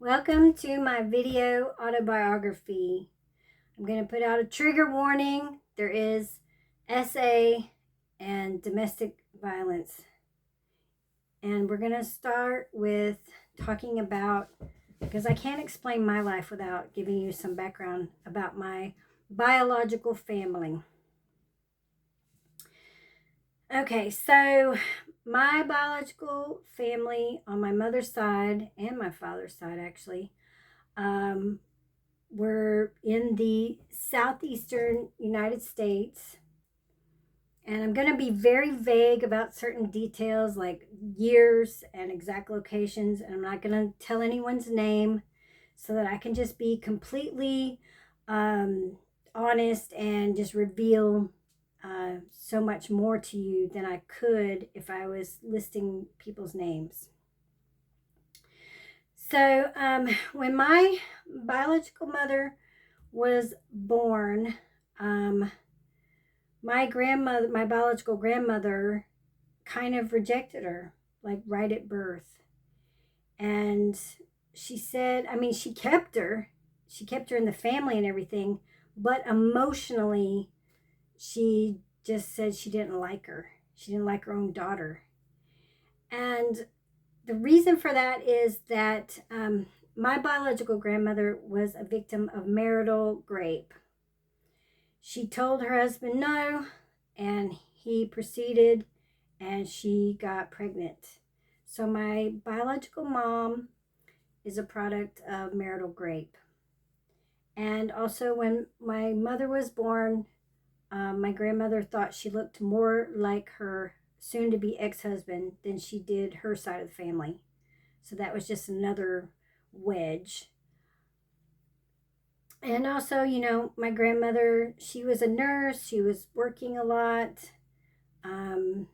Welcome to my video autobiography. I'm going to put out a trigger warning. There is SA and domestic violence. And we're going to start with talking about, because I can't explain my life without giving you some background about my biological family. Okay, so my biological family on my mother's side and my father's side actually were in the southeastern United States. And I'm going to be very vague about certain details like years and exact locations. And I'm not going to tell anyone's name so that I can just be completely honest and just reveal so much more to you than I could if I was listing people's names. So when my biological mother was born, my biological grandmother kind of rejected her, like right at birth. And she said, she kept her in the family and everything, but emotionally, she just said she didn't like her. She didn't like her own daughter. And the reason for that is that my biological grandmother was a victim of marital rape. She told her husband no, and he proceeded, and she got pregnant. So my biological mom is a product of marital rape. And also, when my mother was born, my grandmother thought she looked more like her soon-to-be ex-husband than she did her side of the family. So that was just another wedge. And also, my grandmother, she was a nurse. She was working a lot. And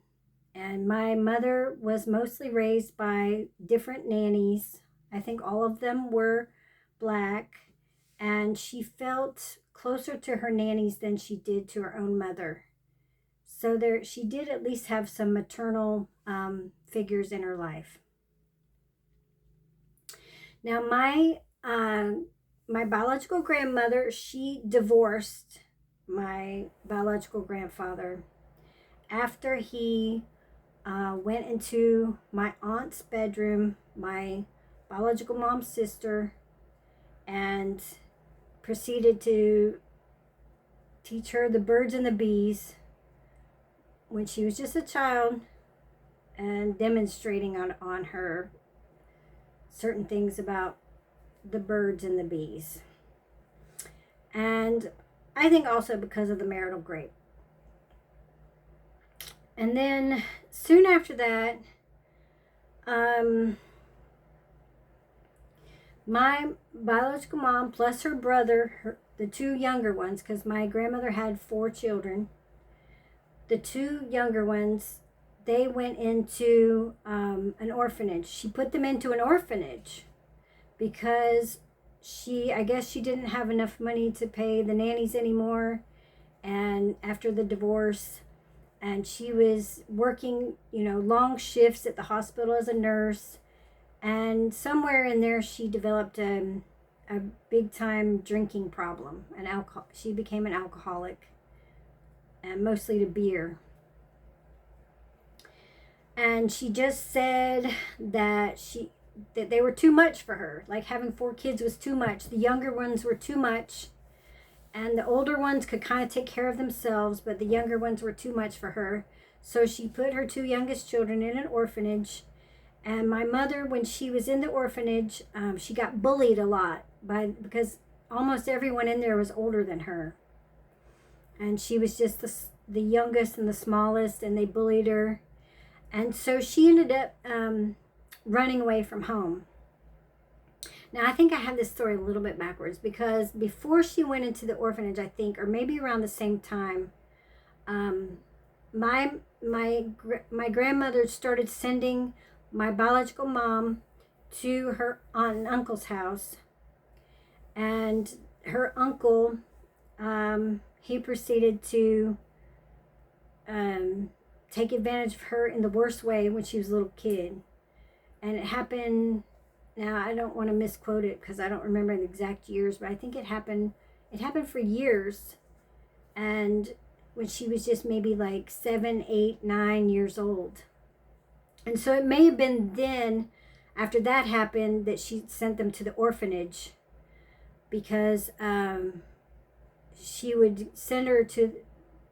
my mother was mostly raised by different nannies. I think all of them were black. And she felt closer to her nannies than she did to her own mother. So she did at least have some maternal figures in her life. Now, my biological grandmother, she divorced my biological grandfather after he went into my aunt's bedroom, my biological mom's sister, and proceeded to teach her the birds and the bees when she was just a child, and demonstrating on her certain things about the birds and the bees. And I think also because of the marital rape. And then soon after that, my biological mom plus her brother, the two younger ones, because my grandmother had 4 children, the 2 younger ones, they went into an orphanage. She put them into an orphanage because I guess she didn't have enough money to pay the nannies anymore, and after the divorce, and she was working, long shifts at the hospital as a nurse, and somewhere in there she developed a big time drinking problem, she became an alcoholic, and mostly to beer. And she just said that they were too much for her. Like having 4 kids was too much. The younger ones were too much. And the older ones could kind of take care of themselves, but the younger ones were too much for her. So she put her 2 youngest children in an orphanage. And my mother, when she was in the orphanage, she got bullied a lot because almost everyone in there was older than her. And she was just the youngest and the smallest, and they bullied her. And so she ended up running away from home. Now, I think I have this story a little bit backwards, because before she went into the orphanage, I think, or maybe around the same time, my grandmother started sending my biological mom to her aunt and uncle's house. And her uncle, he proceeded to take advantage of her in the worst way when she was a little kid. And it happened Now I don't want to misquote it because I don't remember the exact years, but I think it happened for years. And when she was just maybe like 7, 8, 9 years old. And so it may have been then, after that happened, that she sent them to the orphanage, because she would send her to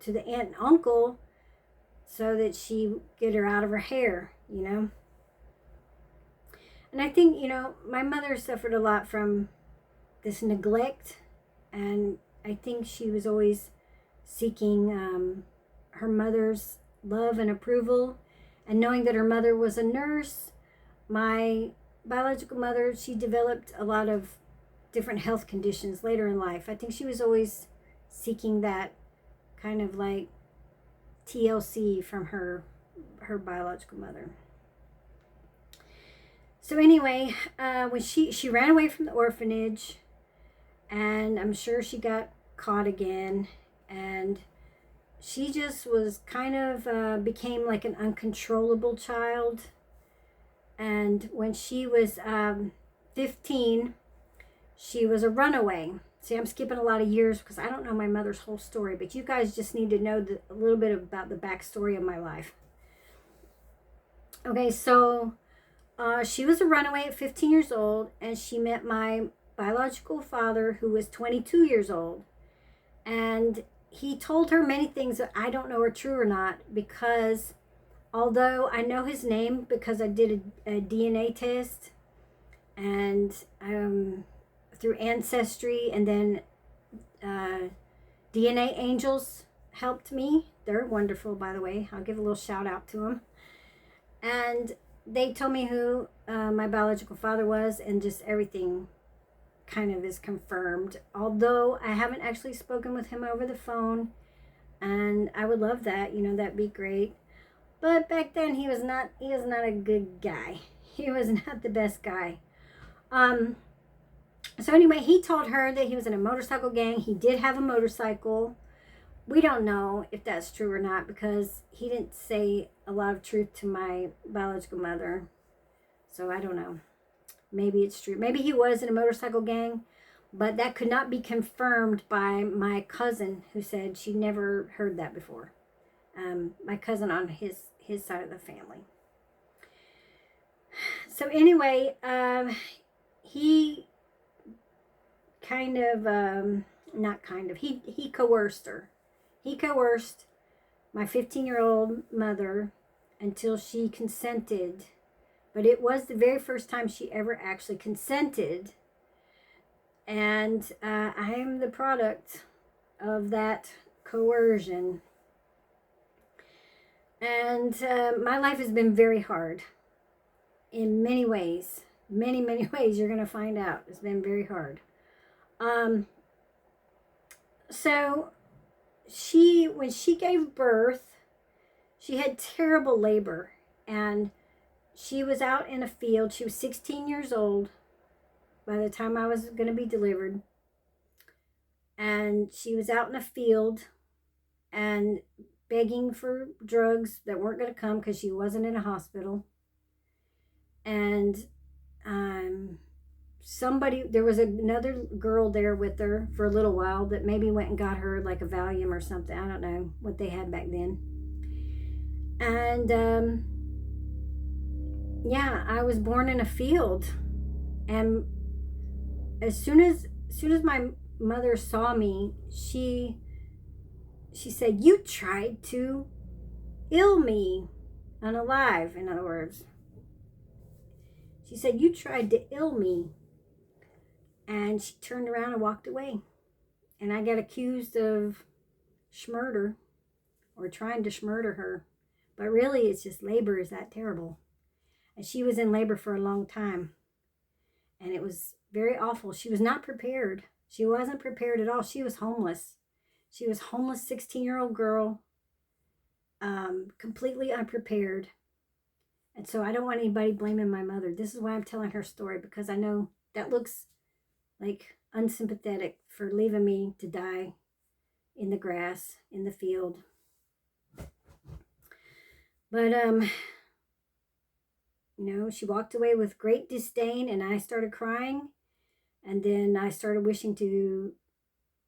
the aunt and uncle so that she would get her out of her hair, you know. And I think, you know, my mother suffered a lot from this neglect, and I think she was always seeking her mother's love and approval. And knowing that her mother was a nurse, my biological mother, she developed a lot of different health conditions later in life. I think she was always seeking that kind of like TLC from her biological mother. So anyway, when she ran away from the orphanage, and I'm sure she got caught again, and she just was kind of became like an uncontrollable child. And when she was 15, she was a runaway. See, I'm skipping a lot of years because I don't know my mother's whole story, but you guys just need to know a little bit about the backstory of my life. Okay, so she was a runaway at 15 years old, and she met my biological father, who was 22 years old. And he told her many things that I don't know are true or not, because although I know his name because I did a DNA test, and through Ancestry, and then DNA Angels helped me. They're wonderful, by the way. I'll give a little shout out to them. And they told me who my biological father was, and just everything kind of is confirmed. Although I haven't actually spoken with him over the phone, and I would love that. You know, that'd be great. But back then he was not a good guy. He was not the best guy. So anyway, he told her that he was in a motorcycle gang. He did have a motorcycle. We don't know if that's true or not, because he didn't say a lot of truth to my biological mother. So I don't know. Maybe it's true. Maybe he was in a motorcycle gang, but that could not be confirmed by my cousin, who said she never heard that before. My cousin on his side of the family. So anyway, he kind of, not kind of, he coerced her. He coerced my 15-year-old mother until she consented. But it was the very first time she ever actually consented. And I am the product of that coercion. And my life has been very hard in many ways. Many, many ways, you're going to find out. It's been very hard. So when she gave birth, she had terrible labor, and she was out in a field. She was 16 years old by the time I was going to be delivered. And she was out in a field and begging for drugs that weren't going to come because she wasn't in a hospital. And there was another girl there with her for a little while that maybe went and got her like a Valium or something. I don't know what they had back then. And yeah, I was born in a field. And as soon as my mother saw me, she said, "You tried to ill me." Unalive, in other words. She said, "You tried to ill me." And she turned around and walked away. And I got accused of schmurder, or trying to schmurder her. But really, it's just labor is that terrible. And she was in labor for a long time. And it was very awful. She was not prepared. She wasn't prepared at all. She was homeless. She was homeless 16-year-old girl, completely unprepared. And so I don't want anybody blaming my mother. This is why I'm telling her story, because I know that looks like unsympathetic for leaving me to die in the grass, in the field. But she walked away with great disdain, and I started crying. And then I started wishing to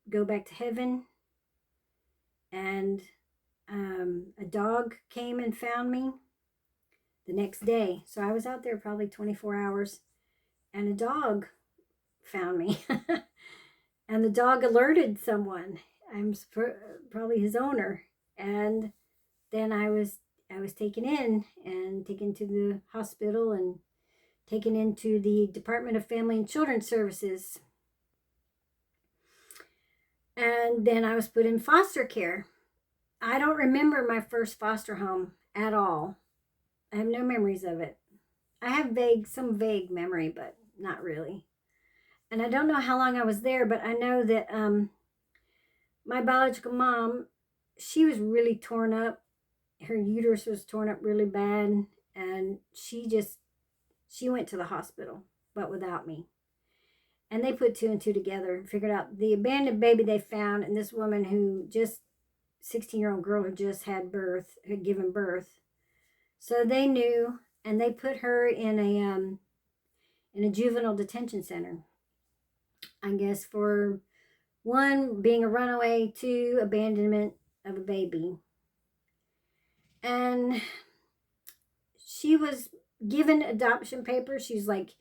go back to heaven. And a dog came and found me the next day. So I was out there probably 24 hours, and a dog found me. And the dog alerted someone. I'm probably his owner. And then I was taken in and taken to the hospital and taken into the Department of Family and Children's Services. And then I was put in foster care. I don't remember my first foster home at all. I have no memories of it. I have some vague memory, but not really. And I don't know how long I was there, but I know that my biological mom, she was really torn up. Her uterus was torn up really bad, and she went to the hospital, but without me. And they put two and two together and figured out the abandoned baby they found, and this woman who just 16-year-old girl who just had given birth. So they knew, and they put her in a juvenile detention center. I guess for one, being a runaway, two, abandonment of a baby. And she was given adoption papers. She's like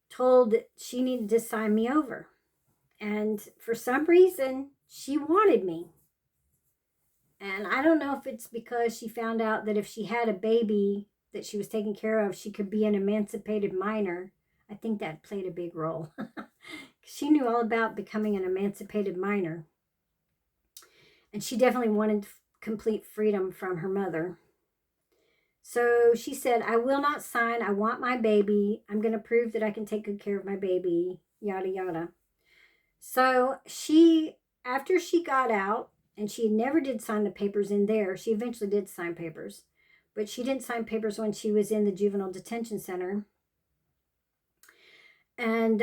told that she needed to sign me over. And for some reason, she wanted me. And I don't know if it's because she found out that if she had a baby that she was taking care of, she could be an emancipated minor. I think that played a big role. She knew all about becoming an emancipated minor. And she definitely wanted complete freedom from her mother. So she said, I will not sign. I want my baby. I'm going to prove that I can take good care of my baby, yada, yada. So after she got out, and she never did sign the papers in there. She eventually did sign papers, but she didn't sign papers when she was in the juvenile detention center. And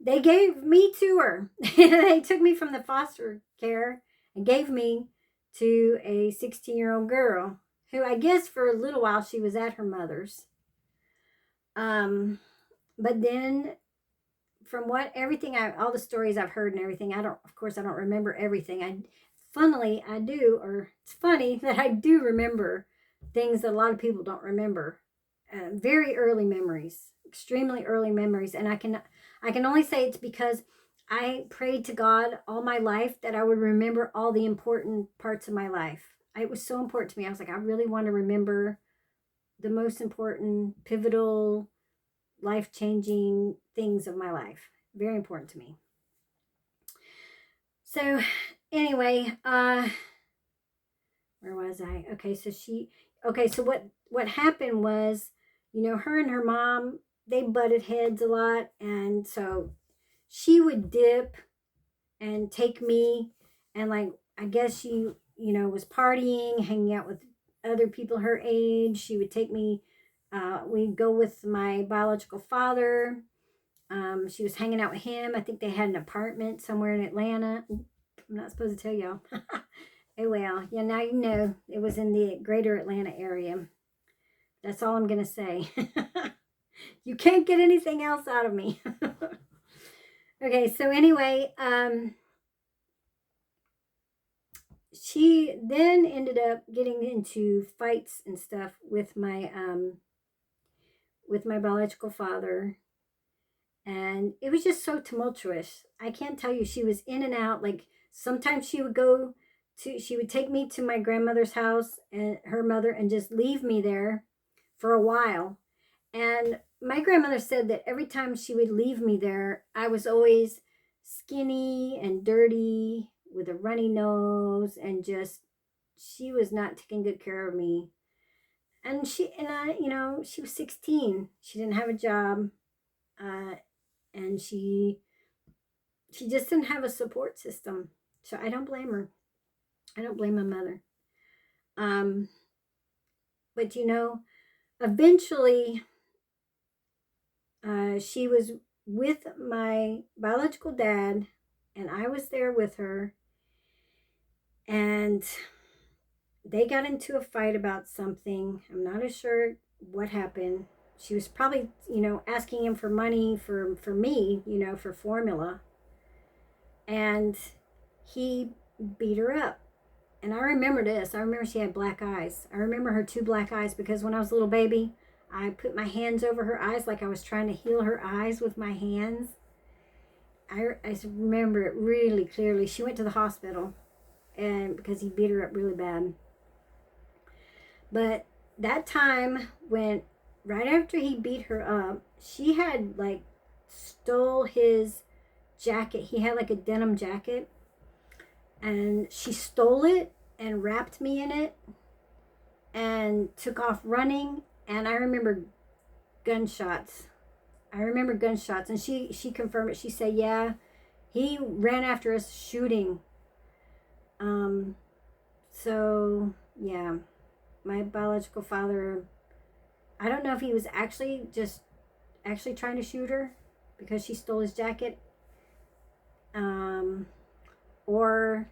they gave me to her. They took me from the foster care and gave me to a 16-year-old girl who, I guess for a little while, she was at her mother's. But then from all the stories I've heard and everything, of course, I don't remember everything. It's funny that I do remember things that a lot of people don't remember. Very early memories, extremely early memories. And I can only say it's because I prayed to God all my life that I would remember all the important parts of my life. It was so important to me. I was like, I really want to remember the most important, pivotal, life-changing things of my life. Very important to me. So anyway, where was I? Okay, so what happened was, her and her mom, they butted heads a lot, and so she would dip and take me, and like, I guess she, was partying, hanging out with other people her age. She would take me, we'd go with my biological father. She was hanging out with him. I think they had an apartment somewhere in Atlanta. I'm not supposed to tell y'all. Oh well, yeah, now you know it was in the greater Atlanta area. That's all I'm going to say. You can't get anything else out of me. Okay, so anyway, she then ended up getting into fights and stuff with my biological father, and it was just so tumultuous. I can't tell you. She was in and out. Like sometimes she would take me to my grandmother's house and her mother and just leave me there for a while. And my grandmother said that every time she would leave me there, I was always skinny and dirty with a runny nose, and she was not taking good care of me. And she was 16. She didn't have a job, and she just didn't have a support system. So I don't blame her. I don't blame my mother. But eventually, she was with my biological dad, and I was there with her, and they got into a fight about something. I'm not as sure what happened, she was probably, asking him for money for me, for formula. And he beat her up. And I remember this. I remember she had black eyes. I remember her 2 black eyes because when I was a little baby, I put my hands over her eyes like I was trying to heal her eyes with my hands. I remember it really clearly. She went to the hospital and because he beat her up really bad. But that time when, right after he beat her up, she had like stole his jacket. He had like a denim jacket. And she stole it and wrapped me in it and took off running. And I remember gunshots. And she confirmed it. She said, yeah, he ran after us shooting. So yeah, my biological father, I don't know if he was actually trying to shoot her because she stole his jacket. Or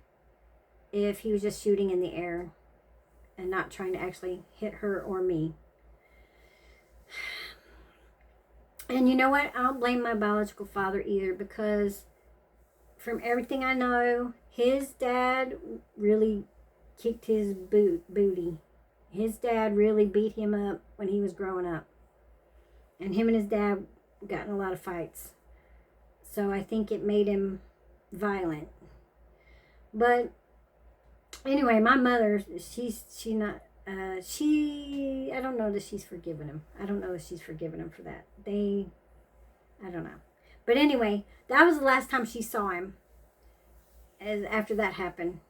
if he was just shooting in the air and not trying to actually hit her or me. And you know what? I don't blame my biological father either because from everything I know, his dad really kicked his booty. His dad really beat him up when he was growing up. And him and his dad got in a lot of fights. So I think it made him violent. But anyway, my mother, I don't know that she's forgiven him. I don't know that she's forgiven him for that. I don't know. But anyway, that was the last time she saw him after that happened.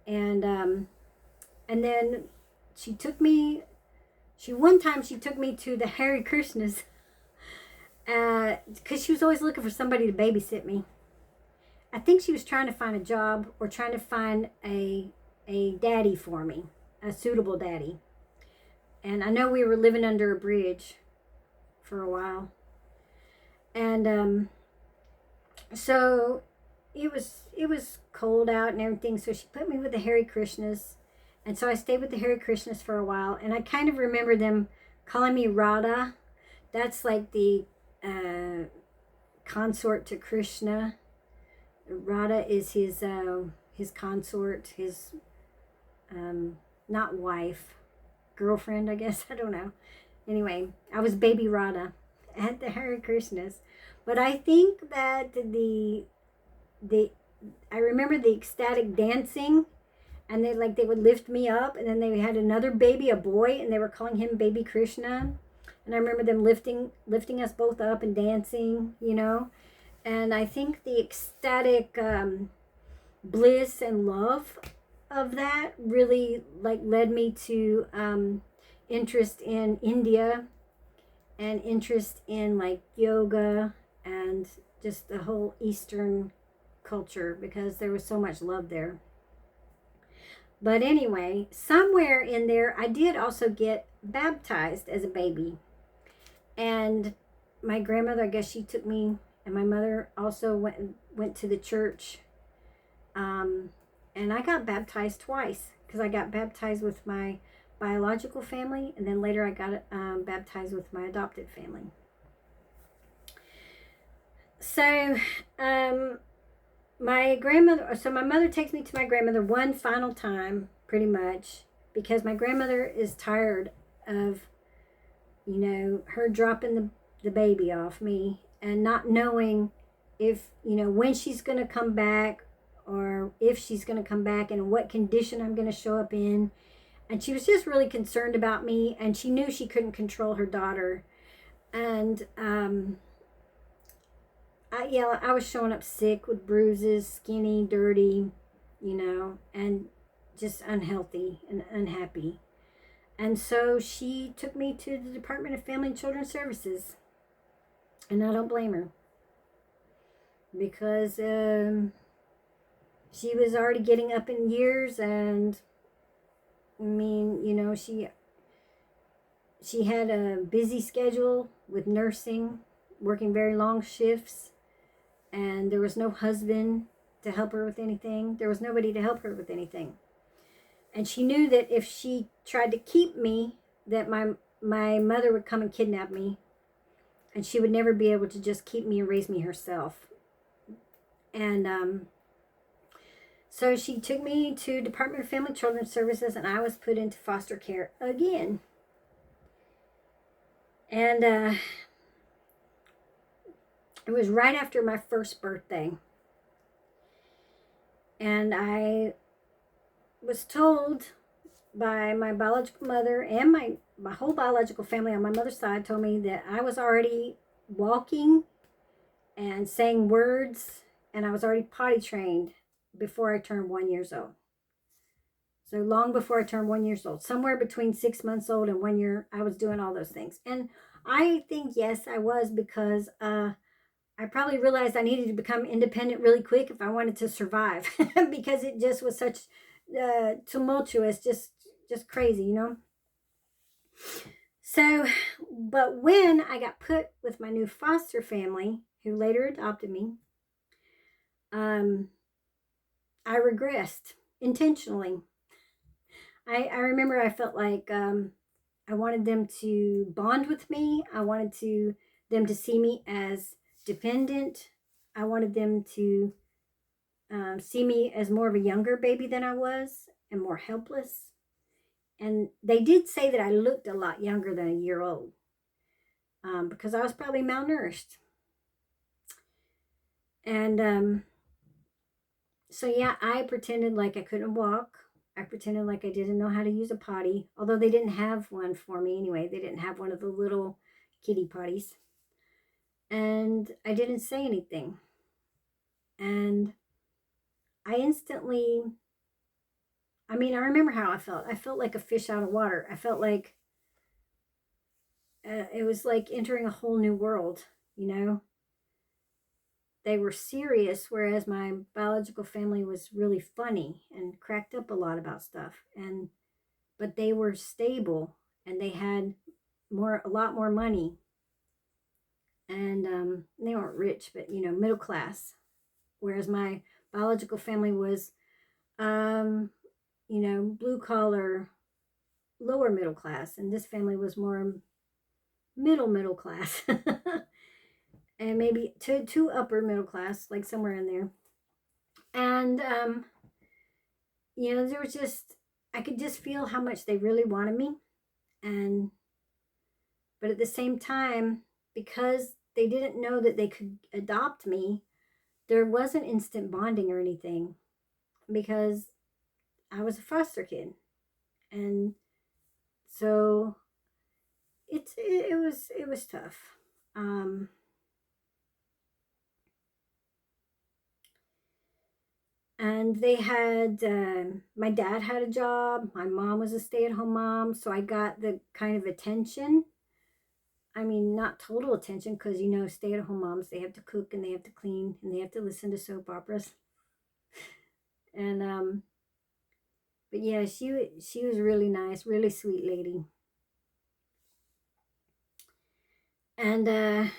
And then one time she took me to the Hare Krishnas because she was always looking for somebody to babysit me. I think she was trying to find a job or trying to find a daddy for me, a suitable daddy. And I know we were living under a bridge for a while. And so it was cold out and everything, so she put me with the Hare Krishnas. And so I stayed with the Hare Krishnas for a while, and I kind of remember them calling me Radha. That's like the consort to Krishna. Radha is his consort, his not wife, girlfriend, I guess. I don't know. Anyway, I was baby Radha at the Hare Krishnas. But I think that I remember the ecstatic dancing, and they would lift me up, and then they had another baby, a boy, and they were calling him baby Krishna. And I remember them lifting us both up and dancing, And I think the ecstatic bliss and love of that really led me to interest in India and interest in yoga and just the whole Eastern culture because there was so much love there. But anyway, somewhere in there, I did also get baptized as a baby. And my grandmother, I guess she took me, and my mother also went to the church. And I got baptized twice because I got baptized with my biological family, and then later I got baptized with my adopted family. So, my mother takes me to my grandmother one final time, pretty much, because my grandmother is tired of, her dropping the baby off me and not knowing if, when she's going to come back or if she's going to come back and what condition I'm going to show up in. And she was just really concerned about me, and she knew she couldn't control her daughter. And I was showing up sick with bruises, skinny, dirty, and just unhealthy and unhappy. And so she took me to the Department of Family and Children's Services. And I don't blame her. Because she was already getting up in years, and she had a busy schedule with nursing, working very long shifts, and there was no husband to help her with anything. There was nobody to help her with anything. And she knew that if she tried to keep me, that my my mother would come and kidnap me, and she would never be able to just keep me and raise me herself. And so she took me to Department of Family Children's Services, and I was put into foster care again. And it was right after my first birthday. And I was told by my biological mother, and my whole biological family on my mother's side told me that I was already walking and saying words, and I was already potty trained before I turned 1 year old. So long before I turned 1 year old, somewhere between 6 months old and 1 year, I was doing all those things. And I think, yes, I was, because I probably realized I needed to become independent really quick if I wanted to survive, because it just was such tumultuous, just crazy, you know. So, but when I got put with my new foster family, who later adopted me, I regressed intentionally. I remember I felt like I wanted them to bond with me. I wanted them to see me as dependent. I wanted them to see me as more of a younger baby than I was, and more helpless. And they did say that I looked a lot younger than a year old, because I was probably malnourished. And so yeah, I pretended like I couldn't walk. I pretended like I didn't know how to use a potty, although they didn't have one for me anyway. They didn't have one of the little kiddie potties. And I didn't say anything. And I instantly, I remember how I felt. I felt like a fish out of water. I felt like it was like entering a whole new world, you know? They were serious, whereas my biological family was really funny and cracked up a lot about stuff. But they were stable, and they had a lot more money. And they weren't rich, but, you know, middle class. Whereas my biological family was, you know, blue collar, lower middle class. And this family was more middle class. And maybe to upper middle class, like somewhere in there. And, you know, there was just, I could just feel how much they really wanted me. But at the same time, because they didn't know that they could adopt me, there wasn't instant bonding or anything, because I was a foster kid. And so it was tough. And they had, my dad had a job. My mom was a stay-at-home mom. So I got the kind of attention. Not total attention, because, you know, stay-at-home moms, they have to cook and they have to clean and they have to listen to soap operas. And, but yeah, she was really nice, really sweet lady. And,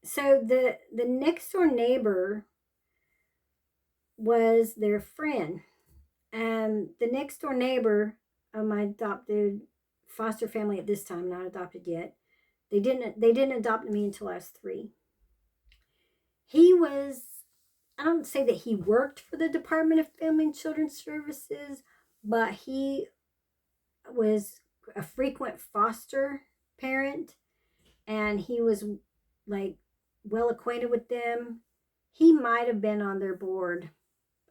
so the next door neighbor was their friend. And the next door neighbor of my adopted foster family at this time, not adopted yet, they didn't adopt me until I was 3. He was, I don't say that he worked for the Department of Family and Children's Services, but he was a frequent foster parent, and he was like well acquainted with them. He might have been on their board.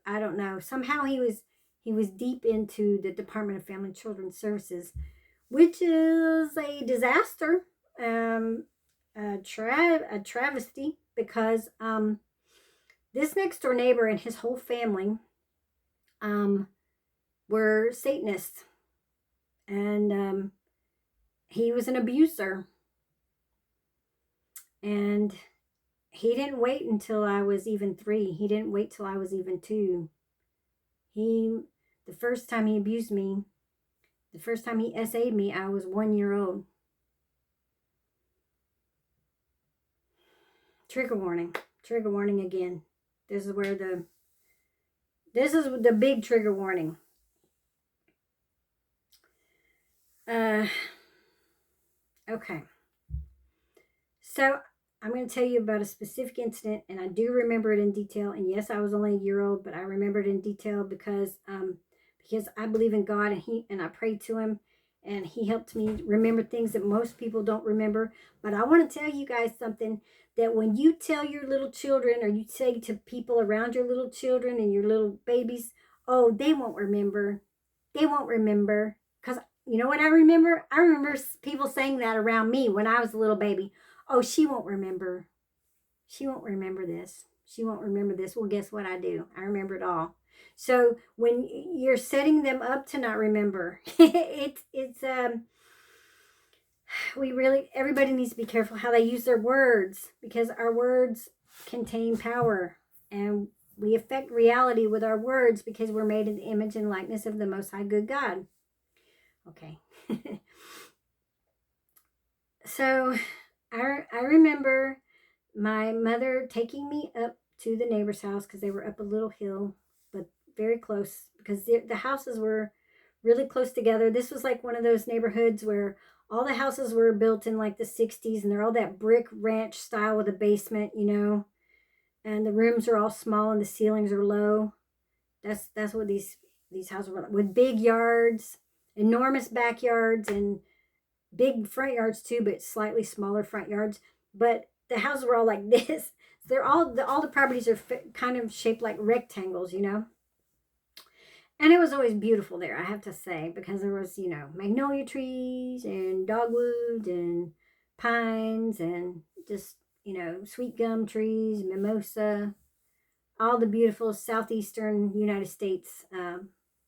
I don't know. Somehow he was deep into the Department of Family and Children's Services, which is a disaster, a travesty, because this next door neighbor and his whole family were Satanists, and he was an abuser. And he didn't wait until I was even 3. He didn't wait till I was even 2. The first time he abused me, the first time he SA'd me, I was 1 year old. Trigger warning again. This is the big trigger warning. Okay. So I'm going to tell you about a specific incident, and I do remember it in detail. And yes, I was only a year old, but I remember it in detail because I believe in God, and I prayed to Him, and He helped me remember things that most people don't remember. But I want to tell you guys something, that when you tell your little children, or you say to people around your little children and your little babies, oh, they won't remember. They won't remember. Because you know what I remember? I remember people saying that around me when I was a little baby. Oh, she won't remember. She won't remember this. She won't remember this. Well, guess what I do? I remember it all. So when you're setting them up to not remember, it's we really, everybody needs to be careful how they use their words, because our words contain power, and we affect reality with our words because we're made in the image and likeness of the Most High Good God. Okay. So I remember my mother taking me up to the neighbor's house, because they were up a little hill, but very close, because the houses were really close together. This was like one of those neighborhoods where all the houses were built in like the 60s, and they're all that brick ranch style with a basement, and the rooms are all small and the ceilings are low. That's what these houses were like, with big yards, enormous backyards, and big front yards too, but slightly smaller front yards. But the houses were all like this. They're all the properties are kind of shaped like rectangles, And it was always beautiful there, I have to say, because there was, magnolia trees and dogwood and pines and just, sweet gum trees, mimosa, all the beautiful southeastern United States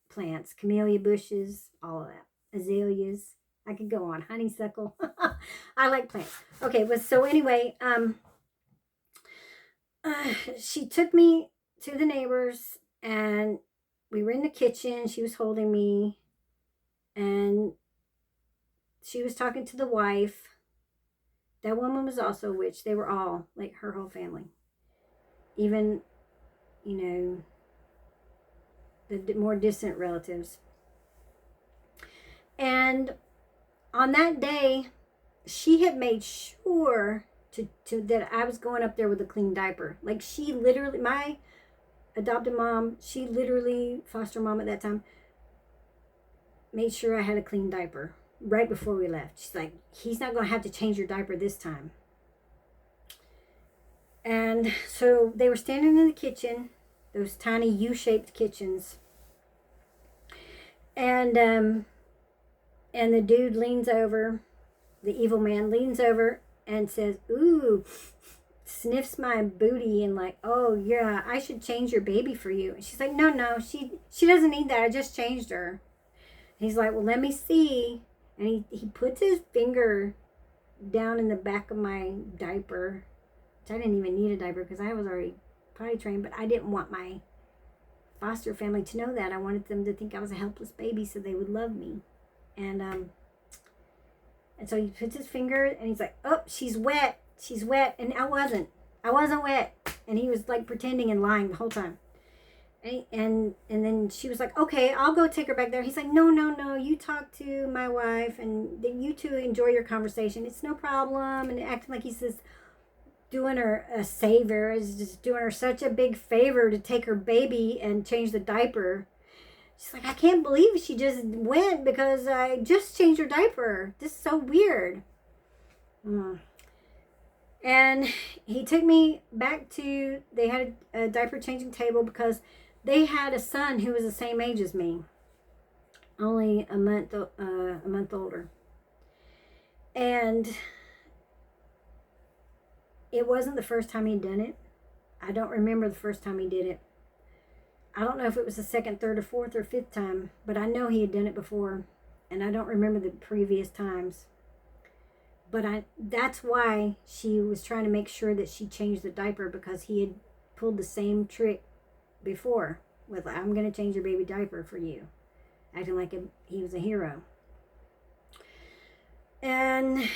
plants, camellia bushes, all of that, azaleas. I could go on, honeysuckle. I like plants. Okay, but so anyway, she took me to the neighbors, and we were in the kitchen. She was holding me, and she was talking to the wife. That woman was also a witch. They were all, like, her whole family. Even, the more distant relatives. And on that day, she had made sure to that I was going up there with a clean diaper. Like, she literally, my adopted mom, she literally, foster mom at that time, made sure I had a clean diaper right before we left. She's like, he's not going to have to change your diaper this time. And so they were standing in the kitchen, those tiny U-shaped kitchens. And the dude leans over, the evil man leans over and says, ooh, sniffs my booty, and like, oh yeah, I should change your baby for you. And she's like, no, she doesn't need that. I just changed her. And he's like, well, let me see. And he puts his finger down in the back of my diaper, which I didn't even need a diaper because I was already potty trained, but I didn't want my foster family to know that. I wanted them to think I was a helpless baby so they would love me. And so he puts his finger, and he's like, oh, she's wet. And I wasn't wet. And he was like pretending and lying the whole time. And then she was like, okay, I'll go take her back there. He's like, no, you talk to my wife, and you two enjoy your conversation. It's no problem. And acting like he's just doing her a savor, is just doing her such a big favor to take her baby and change the diaper. She's like, I can't believe she just went because I just changed her diaper. This is so weird. And he took me back to, they had a diaper changing table because they had a son who was the same age as me, only a month older. And it wasn't the first time he'd done it. I don't remember the first time he did it. I don't know if it was the second, third, or fourth, or fifth time, but I know he had done it before, and I don't remember the previous times. But that's why she was trying to make sure that she changed the diaper, because he had pulled the same trick before with, I'm going to change your baby diaper for you, acting like he was a hero. And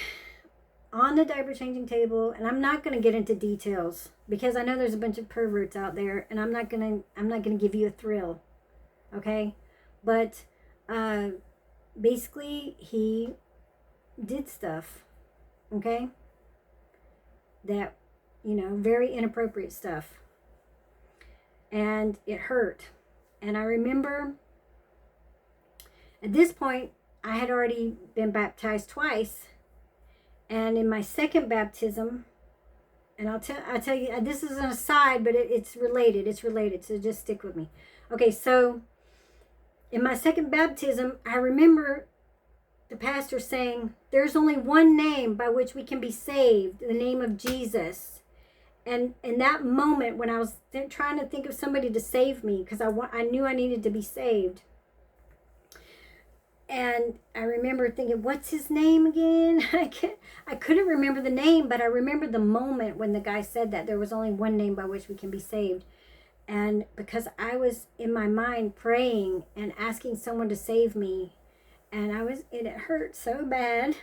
on the diaper changing table, and I'm not going to get into details because I know there's a bunch of perverts out there, and I'm not going to give you a thrill, okay? But basically he did stuff Okay? That, very inappropriate stuff. And it hurt. And I remember at this point, I had already been baptized twice. And in my second baptism, and I'll tell you, this is an aside, but it's related. It's related, so just stick with me. Okay, so in my second baptism, I remember the pastor saying, there's only one name by which we can be saved, the name of Jesus. And in that moment, when I was trying to think of somebody to save me, because I knew I needed to be saved, and I remember thinking, what's his name again? I couldn't remember the name, but I remember the moment when the guy said that there was only one name by which we can be saved. And because I was in my mind praying and asking someone to save me, and it hurt so bad.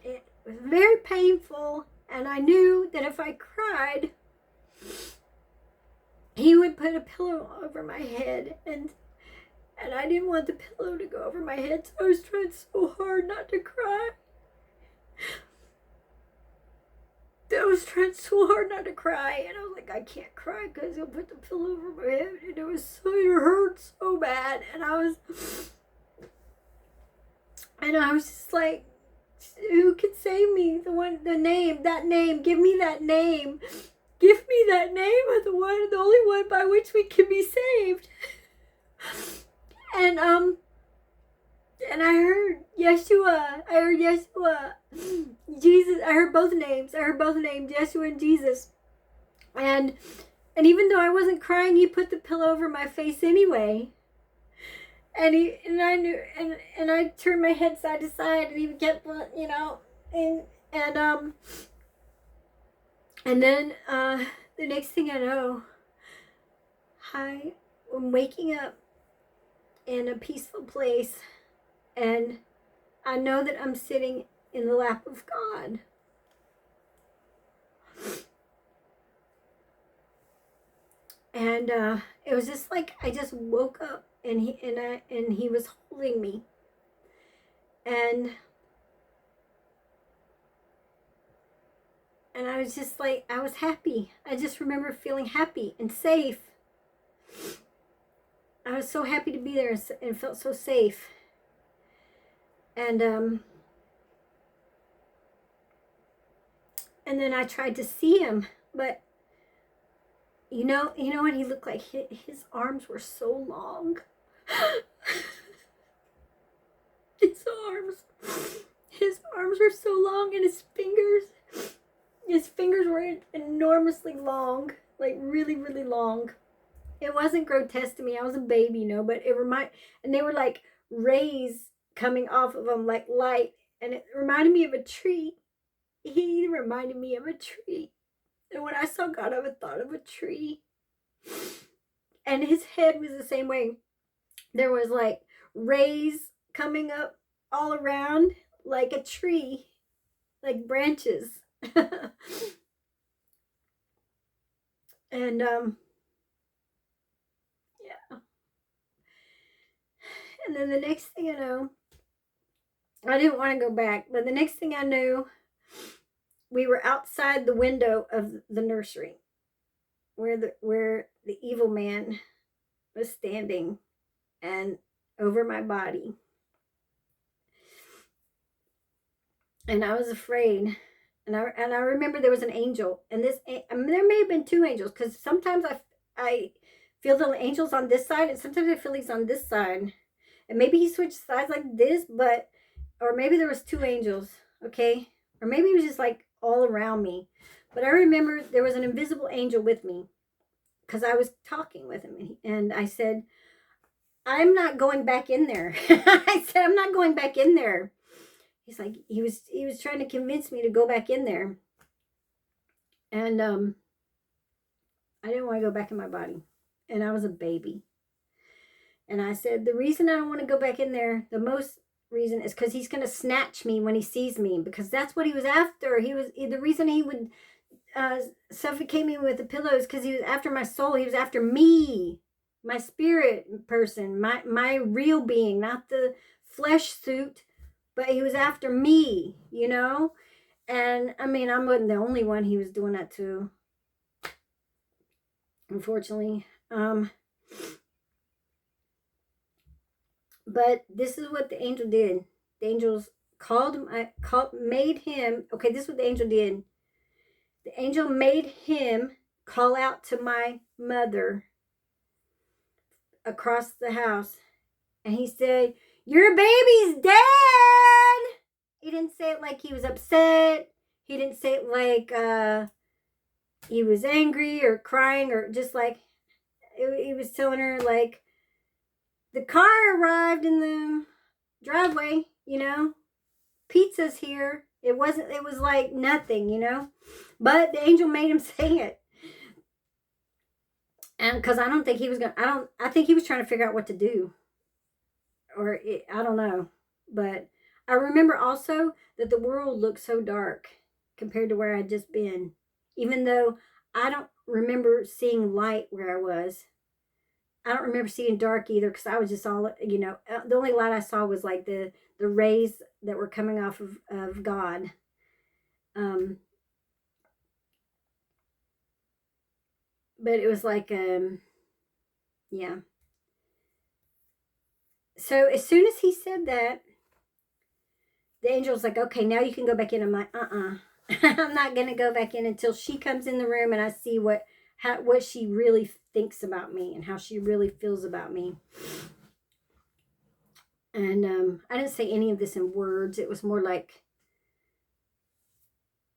It was very painful, and I knew that if I cried, he would put a pillow over my head, and I didn't want the pillow to go over my head, so I was trying so hard not to cry. I was trying so hard not to cry, and I was like, I can't cry because he'll put the pillow over my head, and it hurt so bad, and I was just like, who can save me? That name, give me that name. Give me that name of the only one by which we can be saved. And I heard Yeshua. Jesus. I heard both names, Yeshua and Jesus. And even though I wasn't crying, he put the pillow over my face anyway. And I knew, and I turned my head side to side, and he kept, and then the next thing I know, I'm waking up in a peaceful place, and I know that I'm sitting in the lap of God. And it was just like I just woke up, and he was holding me, and I was just like, I was happy. I just remember feeling happy and safe. I was so happy to be there and felt so safe. And then I tried to see him, but you know what he looked like? His arms were so long. His arms were so long, and his fingers were enormously long, like really, really long. It wasn't grotesque to me. I was a baby, but and they were like rays coming off of them, like light, and it reminded me of a tree. He reminded me of a tree. And when I saw God, I would thought of a tree. And his head was the same way. There was like rays coming up all around, like a tree, like branches. And yeah. And then the next thing I know, I didn't want to go back, but the next thing I knew, we were outside the window of the nursery where the evil man was standing and over my body. And I was afraid. And I remember there was an angel, and there may have been two angels, because sometimes I feel the angels on this side, and sometimes I feel he's on this side, and maybe he switched sides like this, or maybe there was two angels, okay, or maybe he was just like all around me. But I remember there was an invisible angel with me, because I was talking with him, and I said, I'm not going back in there. I said, I'm not going back in there. He's like, he was trying to convince me to go back in there. And I didn't want to go back in my body. And I was a baby. And I said, the reason I don't want to go back in there, the most reason, is because he's going to snatch me when he sees me. Because that's what he was after. The reason he would suffocate me with the pillows, because he was after my soul. He was after me. my spirit person, my real being, not the flesh suit, but he was after me, you know? And I mean, I wasn't the only one he was doing that to, unfortunately. But this is what the angel did. The angels made him, okay, this is what the angel did. The angel made him call out to my mother across the house. And he said, "Your baby's dead." He didn't say it like he was upset. He didn't say it like he was angry or crying, or just like he was telling her, like, the car arrived in the driveway, you know, pizza's here. It was like nothing, you know, but the angel made him say it. And because I don't think he was gonna, I think he was trying to figure out what to do, or I don't know. But I remember also that the world looked so dark compared to where I'd just been, even though I don't remember seeing light where I was. I don't remember seeing dark either, because I was just all, you know, the only light I saw was like the rays that were coming off of God. But it was like, yeah. So as soon as he said that, the angel's like, "Okay, now you can go back in." I'm like, I'm not gonna go back in until she comes in the room and I see what she really thinks about me and how she really feels about me. And I didn't say any of this in words. It was more like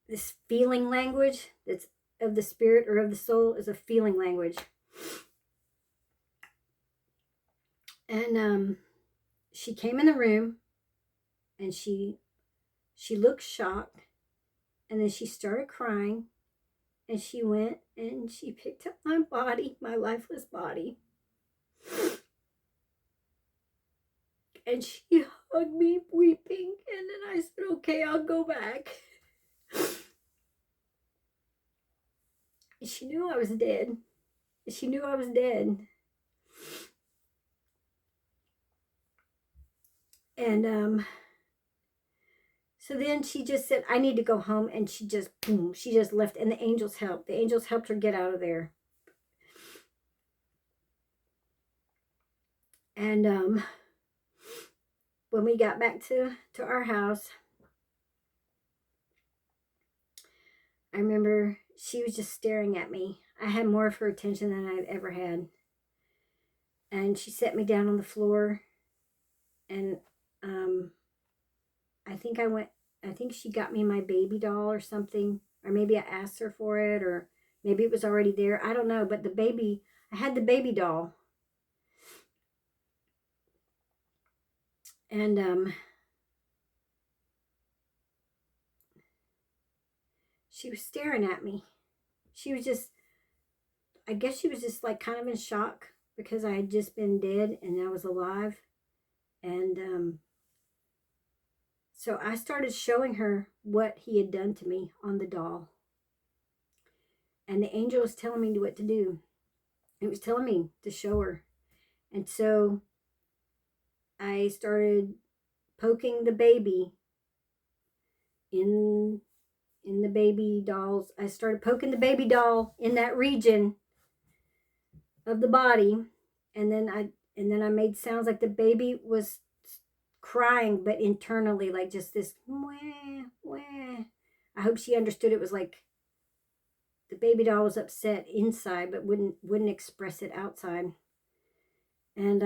this feeling language that's of the spirit or of the soul, is a feeling language. And she came in the room and she looked shocked, and then she started crying, and she went and she picked up my body, my lifeless body, and she hugged me weeping. And then I said, "Okay, I'll go back." She knew I was dead. She knew I was dead. And so then she just said, "I need to go home." And she just, boom, she just left. And the angels helped. The angels helped her get out of there. And when we got back to our house, I remember she was just staring at me. I had more of her attention than I'd ever had. And she set me down on the floor. And I think she got me my baby doll or something. Or maybe I asked her for it, or maybe it was already there. I don't know. But I had the baby doll. And she was staring at me. She was just, I guess she was just like kind of in shock, because I had just been dead and I was alive. And so I started showing her what he had done to me on the doll. And the angel was telling me what to do. It was telling me to show her. And so I started poking the baby in the baby dolls. I started poking the baby doll in that region of the body. And then I made sounds like the baby was crying, but internally, like just this wah, wah. I hope she understood it was like the baby doll was upset inside, but wouldn't express it outside. And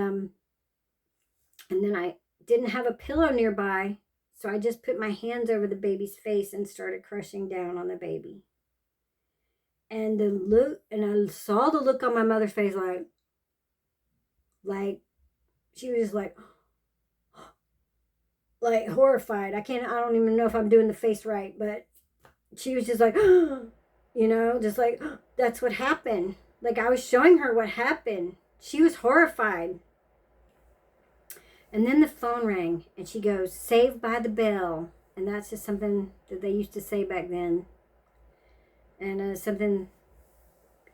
then I didn't have a pillow nearby, so I just put my hands over the baby's face and started crushing down on the baby. And I saw the look on my mother's face, like she was just like horrified. I don't even know if I'm doing the face right, but she was just like, you know, just like, that's what happened. Like, I was showing her what happened. She was horrified. And then the phone rang, and she goes, "Saved by the bell." And that's just something that they used to say back then. And something,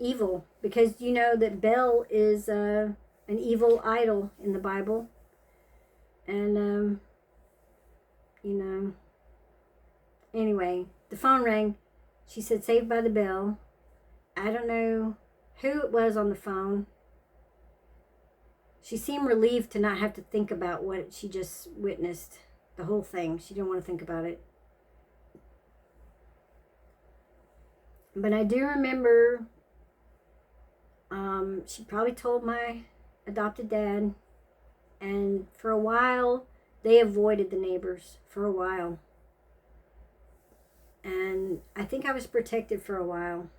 evil, because you know that Bel is an evil idol in the Bible. And, you know, anyway, the phone rang. She said, "Saved by the Bell." I don't know who it was on the phone. She seemed relieved to not have to think about what she just witnessed. The whole thing. She didn't want to think about it. But I do remember she probably told my adopted dad. And for a while, they avoided the neighbors for a while. And I think I was protected for a while.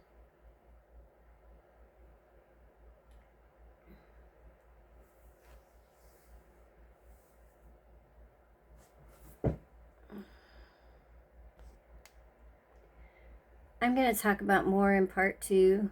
I'm going to talk about more in part 2.